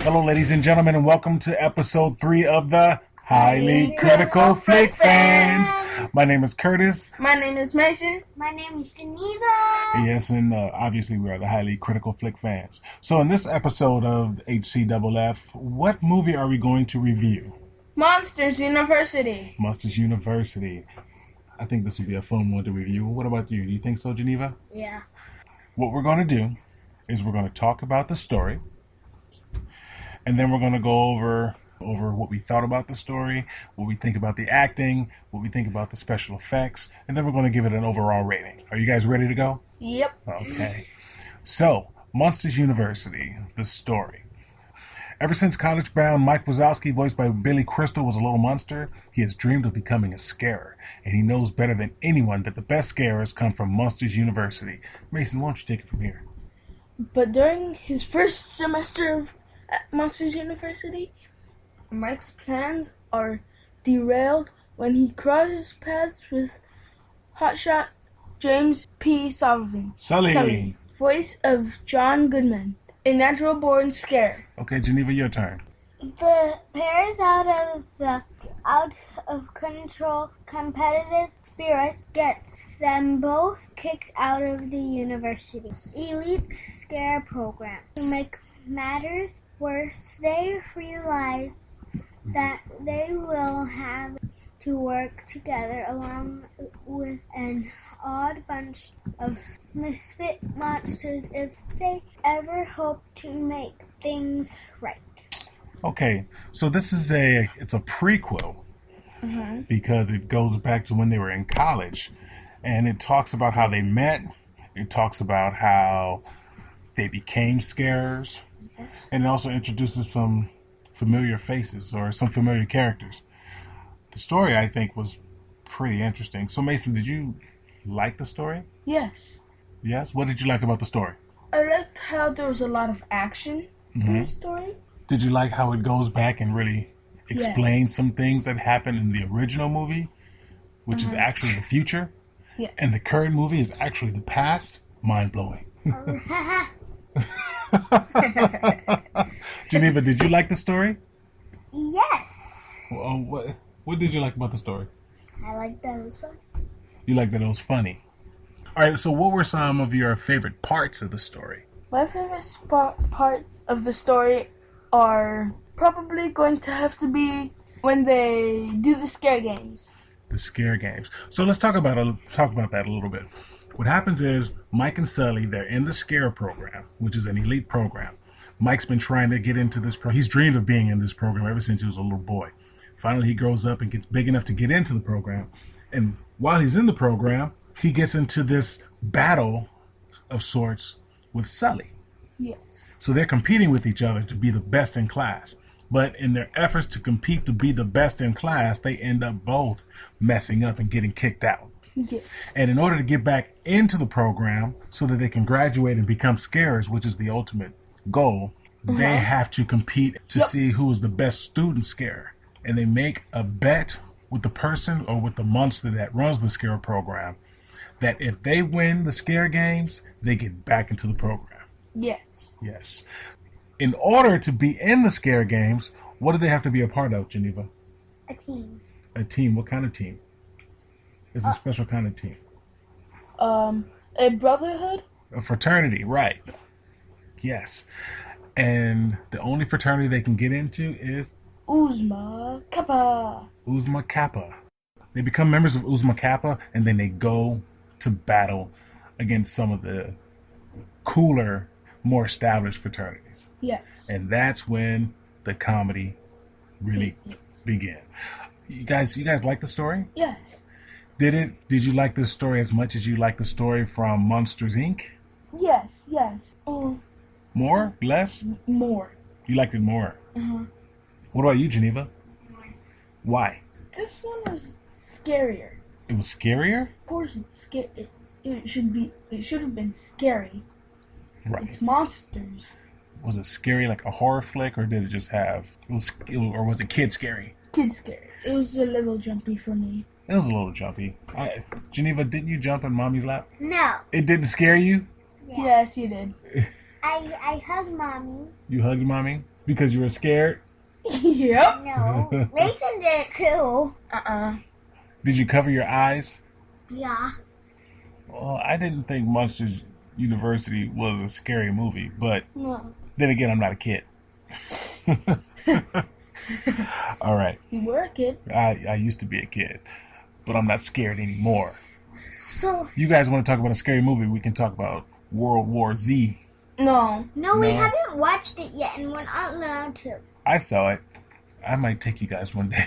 Hello, ladies and gentlemen, and welcome to episode 3 of the Highly Critical Flick Fans. My name is Curtis. My name is Mason. My name is Geneva. Yes, and obviously we are the Highly Critical Flick Fans. So in this episode of HCFF, what movie are we going to review? Monsters University. Monsters University. I think this would be a fun one to review. What about you? Do you think so, Geneva? Yeah. What we're going to do is we're going to talk about the story, and then we're going to go over what we thought about the story, what we think about the acting, what we think about the special effects, and then we're going to give it an overall rating. Are you guys ready to go? Yep. Okay. So, Monsters University, the story. Ever since college-bound Mike Wazowski, voiced by Billy Crystal, was a little monster, he has dreamed of becoming a scarer, and he knows better than anyone that the best scarers come from Monsters University. Mason, why don't you take it from here? But during his first semester at Monsters University, Mike's plans are derailed when he crosses paths with hotshot James P. Sully, voice of John Goodman, a natural-born scare. Okay, Geneva, your turn. The pair is out of control competitive spirit gets them both kicked out of the university elite scare program. To make matters worse, they realize that they will have to work together along with an odd bunch of misfit monsters if they ever hope to make things right. Okay, so this is it's a prequel because it goes back to when they were in college, and it talks about how they met. It talks about how they became scarers, and it also introduces some familiar faces or some familiar characters. The story, I think, was pretty interesting. So, Mason, did you like the story? Yes. Yes? What did you like about the story? I liked how there was a lot of action in the story. Did you like how it goes back and really explains some things that happened in the original movie, which is actually the future? Yeah. And the current movie is actually the past? Mind-blowing. Geneva, did you like the story? Yes. Well, what did you like about the story? I like those. You liked that it was funny. All right, so what were some of your favorite parts of the story? My favorite parts of the story are probably going to have to be when they do the scare games. The scare games. So let's talk about that a little bit. What happens is Mike and Sully, they're in the scare program, which is an elite program. Mike's been trying to get into this he's dreamed of being in this program ever since he was a little boy. Finally, he grows up and gets big enough to get into the program. And while he's in the program, he gets into this battle of sorts with Sully. Yes. So they're competing with each other to be the best in class. But in their efforts to compete to be the best in class, they end up both messing up and getting kicked out. Yes. And in order to get back into the program so that they can graduate and become scarers, which is the ultimate goal, they have to compete to see who is the best student scarer. And they make a bet with the person or with the monster that runs the scare program that if they win the scare games, they get back into the program. Yes. Yes. In order to be in the scare games, what do they have to be a part of, Geneva? A team. A team. What kind of team? It's a special kind of team. A brotherhood? A fraternity, right. Yes. And the only fraternity they can get into is Uzma Kappa. Uzma Kappa. They become members of Uzma Kappa, and then they go to battle against some of the cooler, more established fraternities. Yes. And that's when the comedy really began. You guys like the story? Yes. Did you like this story as much as you like the story from Monsters, Inc.? Yes. More? Less? More. You liked it more? What about you, Geneva? More. Why? This one was scarier. It was scarier? Of course, it's scary. It should have been scary. Right. It's monsters. Was it scary like a horror flick, or did it just have? Or was it kid scary? Kid scary. It was a little jumpy for me. It was a little jumpy. Geneva, didn't you jump in Mommy's lap? No. It didn't scare you? Yeah. Yes, you did. I hugged Mommy. You hugged Mommy? Because you were scared? Yep. No. Mason did it too. Did you cover your eyes? Yeah. Well, I didn't think Monsters University was a scary movie, but No. then again, I'm not a kid. All right. You were a kid. I used to be a kid, but I'm not scared anymore. So, You guys want to talk about a scary movie? We can talk about World War Z. No. no, we No. haven't watched it yet, and we're not allowed to. I saw it. I might take you guys one day.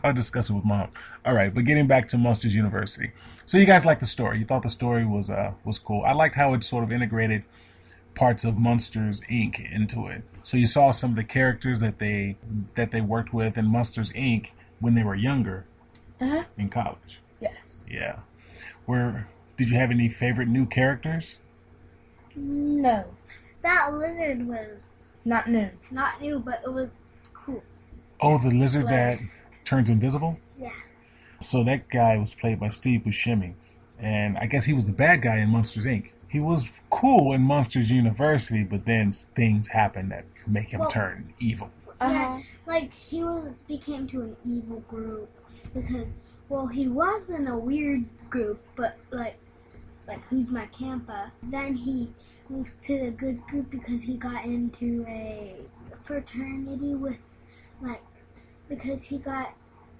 I'll discuss it with Mom. All right, but getting back to Monsters University. So you guys liked the story. You thought the story was cool. I liked how it sort of integrated parts of Monsters Inc. into it. So you saw some of the characters that they worked with in Monsters Inc. when they were younger in college. Yes. Yeah. Did you have any favorite new characters? No. That lizard was Not new. not new, but it was cool. Oh, the lizard that turns invisible? Yeah. So that guy was played by Steve Buscemi. And I guess he was the bad guy in Monsters Inc. He was cool in Monsters University, but then things happen that make him turn evil. Yeah, like he became to an evil group because, well, he was in a weird group, but like Who's My Campa. Then he moved to the good group because he got into a fraternity with, because he got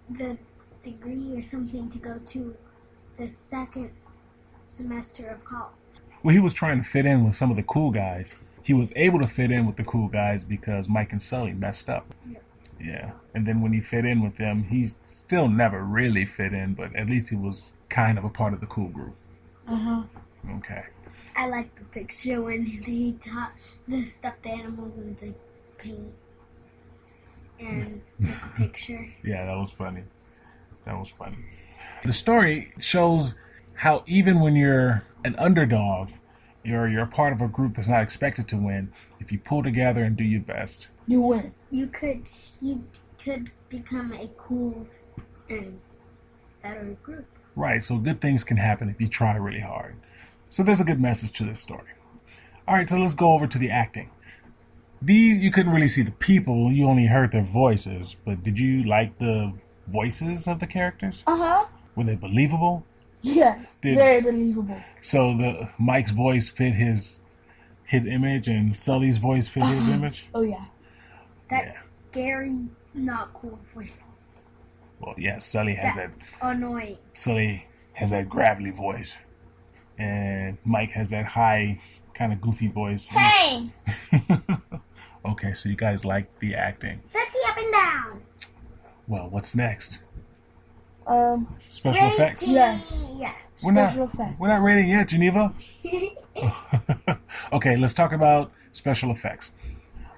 the degree or something to go to the second semester of college. Well, he was trying to fit in with some of the cool guys. He was able to fit in with the cool guys because Mike and Sully messed up. Yeah. And then when he fit in with them, he still never really fit in, but at least he was kind of a part of the cool group. Okay. I like the picture when he taught the stuffed animals and the paint and took a picture. Yeah, that was funny. The story shows how even when you're an underdog, you're a part of a group that's not expected to win, if you pull together and do your best, You win. You could become a cool and better group. right? So good things can happen if you try really hard. So there's a good message to this story. All right, so let's go over to the acting. You couldn't really see the people, you only heard their voices, but did you like the voices of the characters? Were they believable? Yes. Very believable. So the Mike's voice fit his image and Sully's voice fit his image? Oh, yeah. That's scary, not cool voice. Well, yeah, Sully has that Annoying. gravelly voice. And Mike has that high, kind of goofy voice. Hey! Okay, so you guys like the acting. 50 up and down. Well, what's next? Special effects? Yes. Yeah. Special effects. We're not rating yet, Geneva. Okay, let's talk about special effects.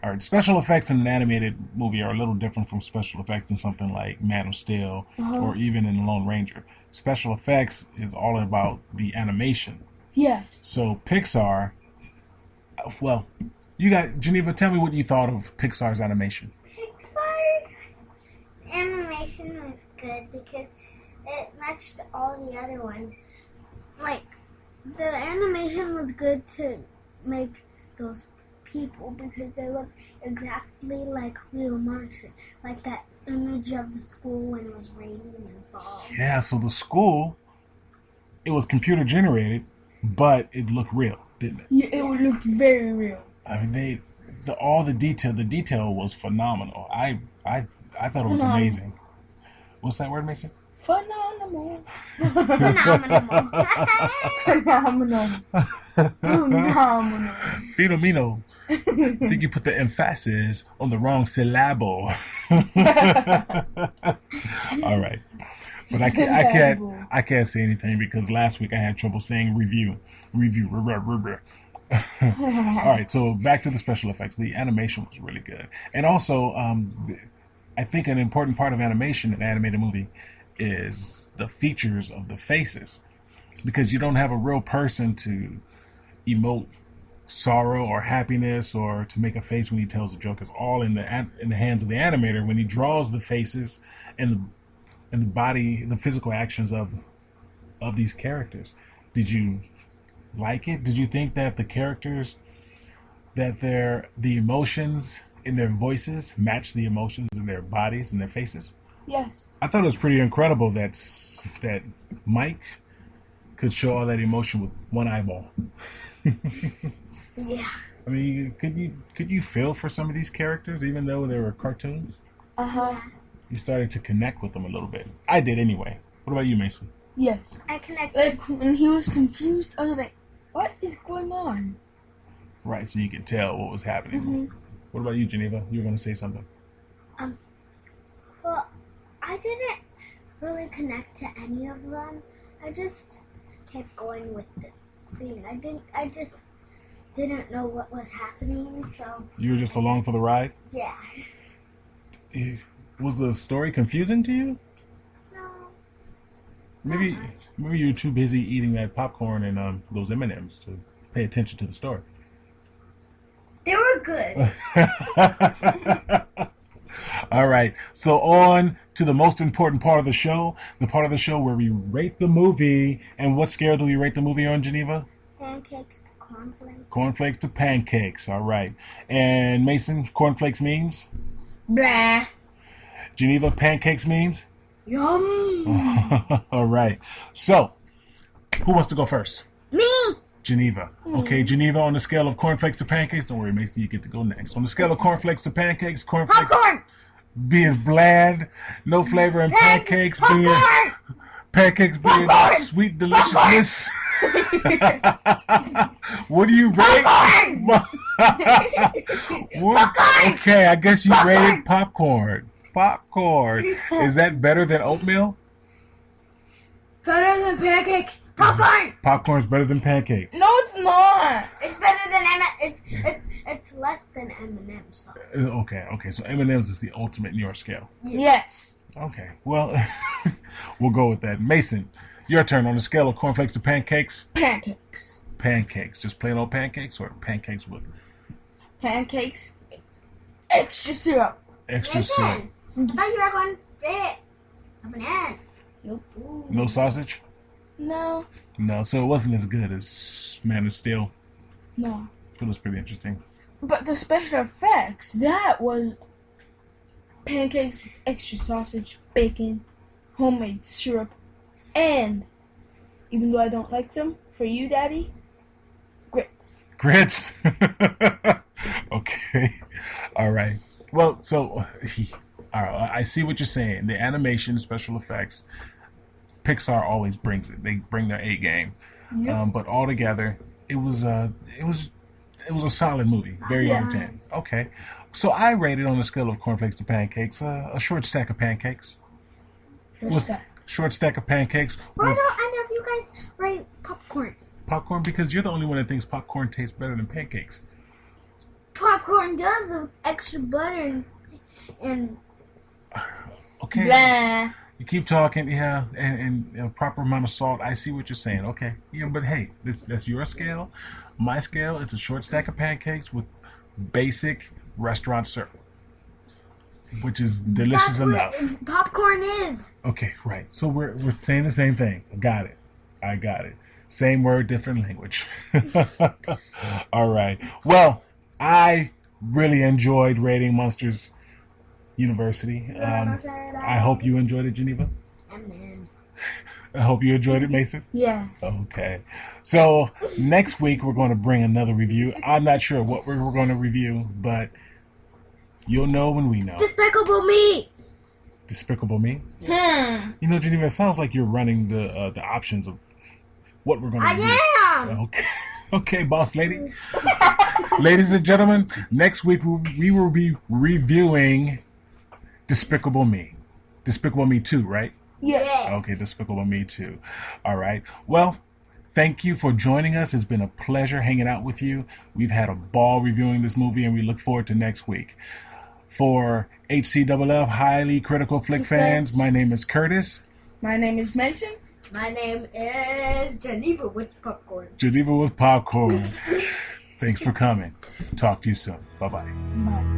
All right, special effects in an animated movie are a little different from special effects in something like Man of Steel or even in Lone Ranger. Special effects is all about the animation. Yes. So Pixar, Geneva, tell me what you thought of Pixar's animation. Pixar animation was good because it matched all the other ones. Like, the animation was good to make those people because they look exactly like real monsters. Like that image of the school when it was raining and fall. Yeah, so the school, it was computer generated, but it looked real, didn't it? Yeah, it would look very real. I mean, the detail was phenomenal. I thought it was amazing. What's that word, Mason? Phenomenal. Phenomenal. Phenomenal. Phenomenal. Phenomenal. I think you put the emphasis on the wrong syllable. All right. But I can't say anything because last week I had trouble saying review. All right, so back to the special effects. The animation was really good. And also, I think an important part of animation in an animated movie is the features of the faces. Because you don't have a real person to emote sorrow or happiness or to make a face when he tells a joke. It's all in the hands of the animator when he draws the faces and the body, the physical actions of these characters. Did you like it? Did you think that the characters that the emotions in their voices match the emotions in their bodies and their faces. Yes. I thought it was pretty incredible that Mike could show all that emotion with one eyeball. Yeah. I mean, could you feel for some of these characters, even though they were cartoons? Uh-huh. You started to connect with them a little bit. I did anyway. What about you, Mason? Yes. I connected. Like, when he was confused, I was like, what is going on? Right, so you could tell what was happening. Mm-hmm. What about you, Geneva? You were going to say something. Well, I didn't really connect to any of them. I just kept going with the thing. I just didn't know what was happening, so. You were just along for the ride? Yeah. Was the story confusing to you? No. Maybe you were too busy eating that popcorn and those M&Ms to pay attention to the story. They were good. All right, so on to the most important part of the show, the part of the show where we rate the movie. And what scale do we rate the movie on, Geneva? Pancakes to cornflakes. Cornflakes to pancakes, all right. And Mason, cornflakes means? Blah. Geneva, pancakes means? Yum. All right, so who wants to go first? Me! Geneva. Okay, Geneva, on the scale of cornflakes to pancakes, don't worry, Mason, you get to go next. On the scale of cornflakes to pancakes, cornflakes Popcorn! being bland, no flavor, and pancakes being Popcorn! sweet deliciousness. What do you rate? Popcorn! Okay, I guess you Popcorn! rated popcorn. Popcorn. Is that better than oatmeal? Better than pancakes. Popcorn! Popcorn's better than pancakes. No, it's not. It's better than it's less than M&M's though. Okay. So M&M's is the ultimate in your scale. Yes. Okay. Well, we'll go with that. Mason, your turn. On the scale of cornflakes to pancakes. Pancakes. Pancakes. Just plain old pancakes, or pancakes with Pancakes. Extra syrup. extra syrup. I thought you were going to rate it. M&M's. Nope. No sausage. No. No. So it wasn't as good as Man of Steel. No. It was pretty interesting. But the special effects, that was pancakes with extra sausage, bacon, homemade syrup, and, even though I don't like them, for you, Daddy, grits. Grits. Okay. All right. Well, so all right, I see what you're saying. The animation, special effects, Pixar always brings it. They bring their A game. Yep. But altogether, it was a solid movie. Very Yeah. entertaining. Okay. So I rated on a scale of cornflakes to pancakes a short stack of pancakes. What's that? Short stack of pancakes Why with don't any of you guys rate popcorn? popcorn, because you're the only one that thinks popcorn tastes better than pancakes. Popcorn does have extra butter and Okay. Blah. You keep talking, yeah, and a proper amount of salt. I see what you're saying. Okay. Yeah, but hey, that's your scale. My scale is a short stack of pancakes with basic restaurant syrup, which is delicious that's enough. what popcorn is. Okay, right. So we're saying the same thing. I got it. Same word, different language. All right. Well, I really enjoyed rating Monsters University. I hope you enjoyed it, Geneva. M&M's. I hope you enjoyed it, Mason. Yeah. Okay. So next week we're going to bring another review. I'm not sure what we're going to review, but you'll know when we know. Despicable Me. Despicable Me. You know, Geneva, it sounds like you're running the options of what we're going to review. I am. Okay. Okay, boss lady. Ladies and gentlemen, next week we will be reviewing Despicable Me. Despicable Me 2, right? Yeah. Okay, Despicable Me 2. All right. Well, thank you for joining us. It's been a pleasure hanging out with you. We've had a ball reviewing this movie, and we look forward to next week. For HCFF, Highly Critical Flick Fans, my name is Curtis. My name is Mason. My name is Geneva with popcorn. Geneva with popcorn. Thanks for coming. Talk to you soon. Bye-bye. Bye.